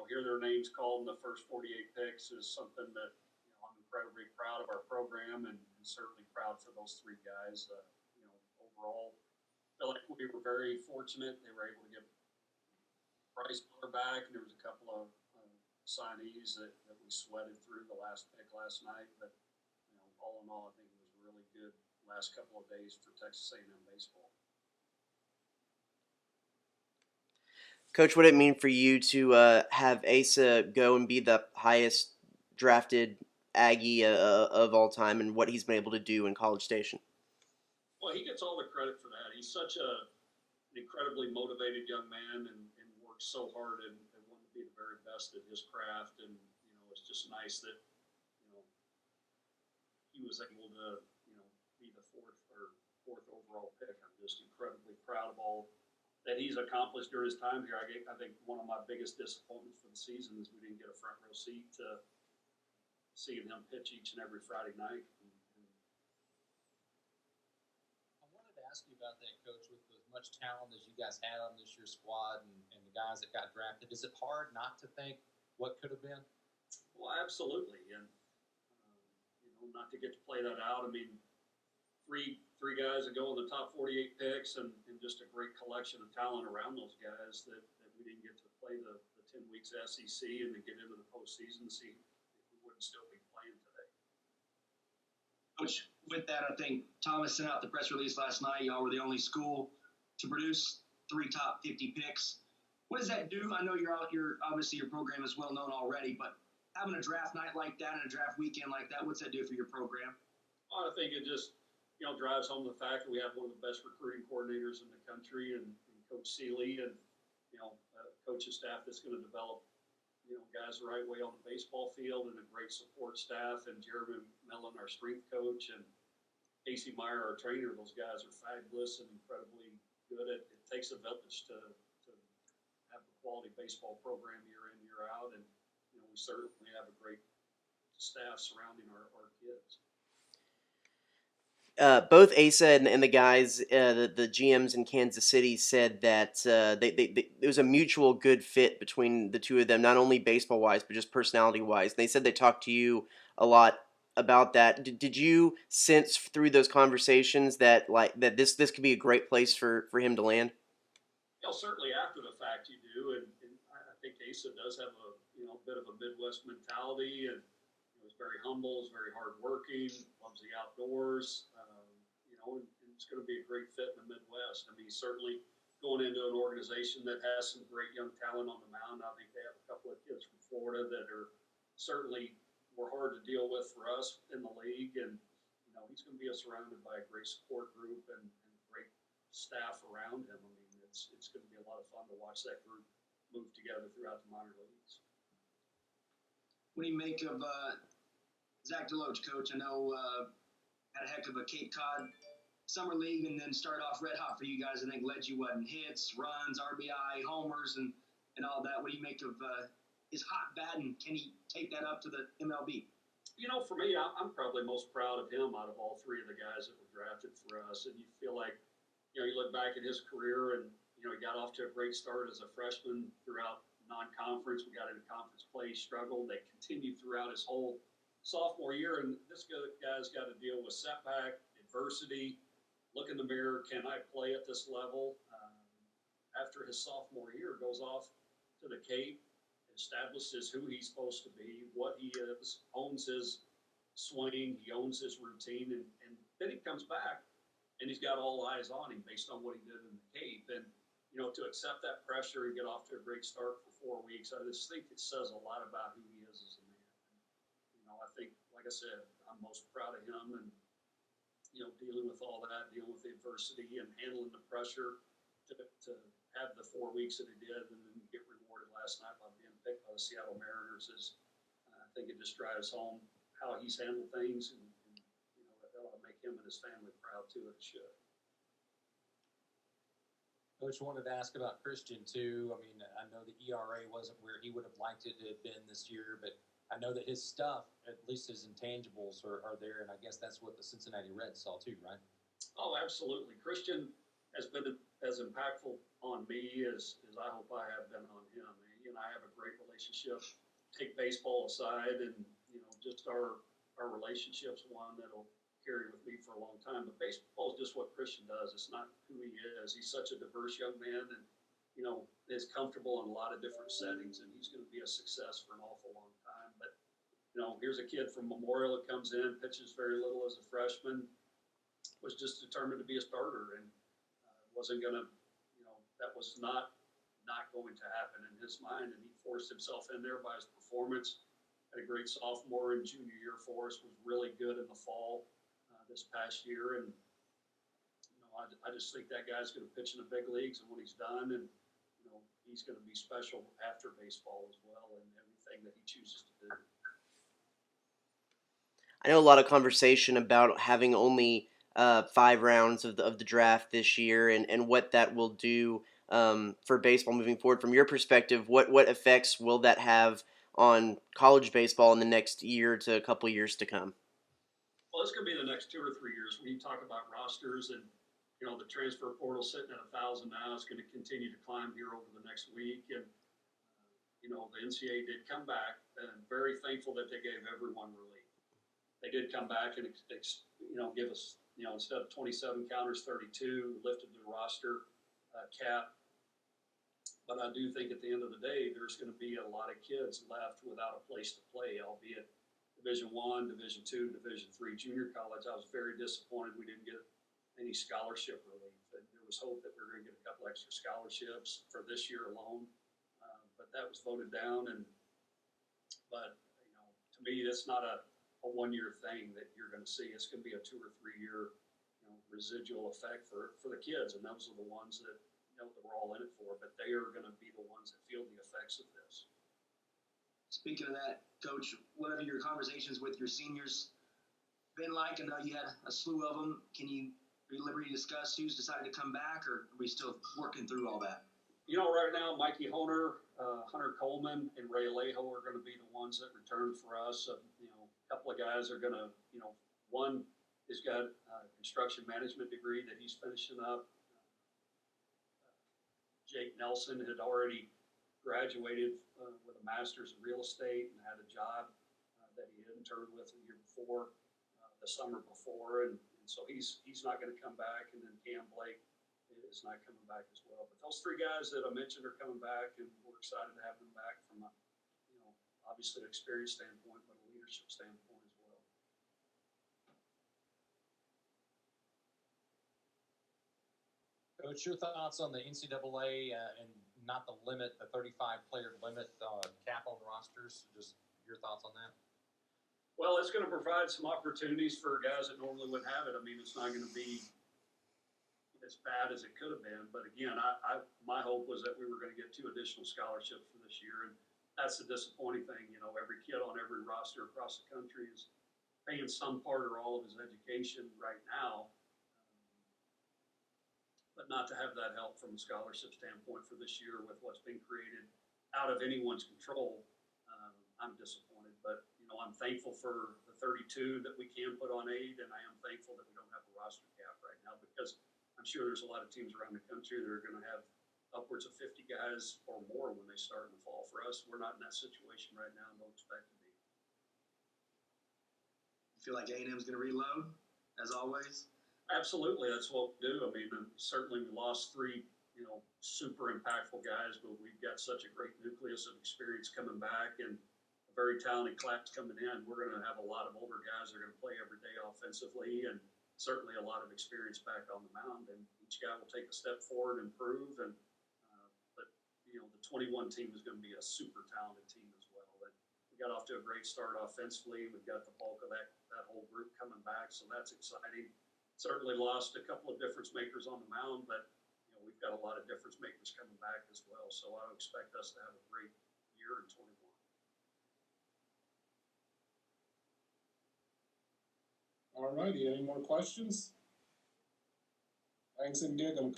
hear their names called in the first 48 picks is something that I'm incredibly proud of our program and certainly proud for those three guys. Overall, I feel like we were very fortunate. They were able to get Bryce Miller back, and there was a couple of signees that we sweated through the last pick last night. But all in all, I think it was a really good last couple of days for Texas A&M baseball. Coach, what did it mean for you to have Asa go and be the highest drafted Aggie of all time, and what he's been able to do in College Station? Well, he gets all the credit for that. He's such an incredibly motivated young man and works so hard and wanted to be the very best at his craft. And it's just nice that he was able to be the fourth overall pick. I'm just incredibly proud of all that he's accomplished during his time here. I think one of my biggest disappointments for the season is we didn't get a front row seat to seeing him pitch each and every Friday night. I wanted to ask you about that, Coach, with as much talent as you guys had on this year's squad and the guys that got drafted. Is it hard not to think what could have been? Well, absolutely. And, not to get to play that out, I mean, three guys that go in the top 48 picks and just a great collection of talent around those guys that we didn't get to play the 10 weeks SEC and to get into the postseason and see if we wouldn't still be playing today. Coach, with that, I think Thomas sent out the press release last night. Y'all were the only school to produce 3 top 50 picks. What does that do? I know you're obviously your program is well known already, but having a draft night like that and a draft weekend like that, what's that do for your program? Well, I think it just drives home the fact that we have one of the best recruiting coordinators in the country, and Coach Seeley, and coaching staff that's going to develop guys the right way on the baseball field, and a great support staff, and Jeremy Mellon, our strength coach, and Casey Meyer, our trainer. Those guys are fabulous and incredibly good. It takes a village to have a quality baseball program year in, year out, and we certainly have a great staff surrounding our kids. Both Asa and the guys, the GMs in Kansas City, said that there was a mutual good fit between the two of them, not only baseball-wise, but just personality-wise. They said they talked to you a lot about that. Did you sense through those conversations that this could be a great place for him to land? Certainly after the fact you do, and I think Asa does have a bit of a Midwest mentality, and he's very humble, he's very hardworking, loves the outdoors, and it's going to be a great fit in the Midwest. I mean, he's certainly going into an organization that has some great young talent on the mound. I think they have a couple of kids from Florida that are certainly were hard to deal with for us in the league, and he's going to be surrounded by a great support group and great staff around him. I mean, it's going to be a lot of fun to watch that group move together throughout the minor leagues. What do you make of Zach DeLoach, Coach? I know had a heck of a Cape Cod summer league and then started off red hot for you guys. I think led you in hits, runs, RBI, homers, and all that. What do you make of his hot bat, and can he take that up to the MLB? For me, I'm probably most proud of him out of all three of the guys that were drafted for us. And you feel like, you look back at his career and, he got off to a great start as a freshman throughout non-conference. We got into conference play, struggled. They continued throughout his whole sophomore year. And this guy's got to deal with setback, adversity, look in the mirror. Can I play at this level? After his sophomore year, goes off to the Cape, establishes who he's supposed to be, what he is, owns his swing, he owns his routine, and then he comes back and he's got all eyes on him based on what he did in the Cape. And to accept that pressure and get off to a great start for 4 weeks, I just think it says a lot about who he is as a man. I think, like I said, I'm most proud of him and, dealing with all that, dealing with the adversity and handling the pressure to have the 4 weeks that he did and then get rewarded last night by being picked by the Seattle Mariners is, I think it just drives home how he's handled things and that'll make him and his family proud too, it should. Coach, wanted to ask about Christian, too. I mean, I know the ERA wasn't where he would have liked it to have been this year, but I know that his stuff, at least his intangibles, are there, and I guess that's what the Cincinnati Reds saw, too, right? Oh, absolutely. Christian has been as impactful on me as I hope I have been on him. he and I have a great relationship. Take baseball aside, and just our relationship's one that'll carry with me for a long time. But baseball is just what Christian does. It's not who he is. He's such a diverse young man, and is comfortable in a lot of different settings, and he's going to be a success for an awful long time. But here's a kid from Memorial that comes in, pitches very little as a freshman, was just determined to be a starter, and wasn't going to, that was not going to happen in his mind, and he forced himself in there by his performance. Had a great sophomore and junior year for us, was really good in the fall this past year, and I just think that guy's going to pitch in the big leagues, and when he's done, and he's going to be special after baseball as well, and everything that he chooses to do. I know a lot of conversation about having only 5 rounds of the draft this year, and what that will do for baseball moving forward. From your perspective, what effects will that have on college baseball in the next year to a couple years to come? Well, it's going to be the next 2 or 3 years. When you talk about rosters, and the transfer portal sitting at 1,000 now, it's going to continue to climb here over the next week. And the NCAA did come back, and I'm very thankful that they gave everyone relief. They did come back and give us instead of 27 counters, 32, lifted the roster cap. But I do think at the end of the day, there's going to be a lot of kids left without a place to play, albeit Division I, Division II, Division III junior college. I was very disappointed we didn't get any scholarship relief. And there was hope that we were going to get a couple extra scholarships for this year alone, but that was voted down. But to me, that's not a 1-year thing that you're going to see. It's going to be a 2 or 3 year residual effect for the kids, and those are the ones that that we're all in it for. But they are going to be the ones that feel the effects of this. Speaking of that, Coach, what have your conversations with your seniors been like? I know you had a slew of them. Can you be at liberty to discuss who's decided to come back, or are we still working through all that? Right now, Mikey Honer, Hunter Coleman, and Ray Alejo are going to be the ones that return for us. A couple of guys are going to, one has got a construction management degree that he's finishing up. Jake Nelson had already graduated with a master's in real estate and had a job that he interned with the year before, the summer before, and so he's not going to come back. And then Cam Blake is not coming back as well. But those 3 guys that I mentioned are coming back, and we're excited to have them back from a, obviously an experience standpoint, but a leadership standpoint as well. Coach, your thoughts on the NCAA and not the limit, the 35-player limit cap on rosters? Just your thoughts on that? Well, it's going to provide some opportunities for guys that normally wouldn't have it. I mean, it's not going to be as bad as it could have been. But again, my hope was that we were going to get 2 additional scholarships for this year, and that's the disappointing thing. Every kid on every roster across the country is paying some part or all of his education right now. But not to have that help from a scholarship standpoint for this year with what's been created out of anyone's control, I'm disappointed. But, I'm thankful for the 32 that we can put on aid, and I am thankful that we don't have a roster cap right now, because I'm sure there's a lot of teams around the country that are going to have upwards of 50 guys or more when they start in the fall. For us, we're not in that situation right now and don't expect to be. You feel like A&M's going to reload, as always? Absolutely, that's what we do. I mean, certainly we lost 3, super impactful guys, but we've got such a great nucleus of experience coming back and a very talented class coming in. We're going to have a lot of older guys that are going to play every day offensively, and certainly a lot of experience back on the mound. And each guy will take a step forward and improve. And but the 21 team is going to be a super talented team as well. And we got off to a great start offensively. We've got the bulk of that whole group coming back, so that's exciting. Certainly lost a couple of difference makers on the mound, but we've got a lot of difference makers coming back as well. So I expect us to have a great year in 21. All righty, any more questions? Thanks, and dig 'em.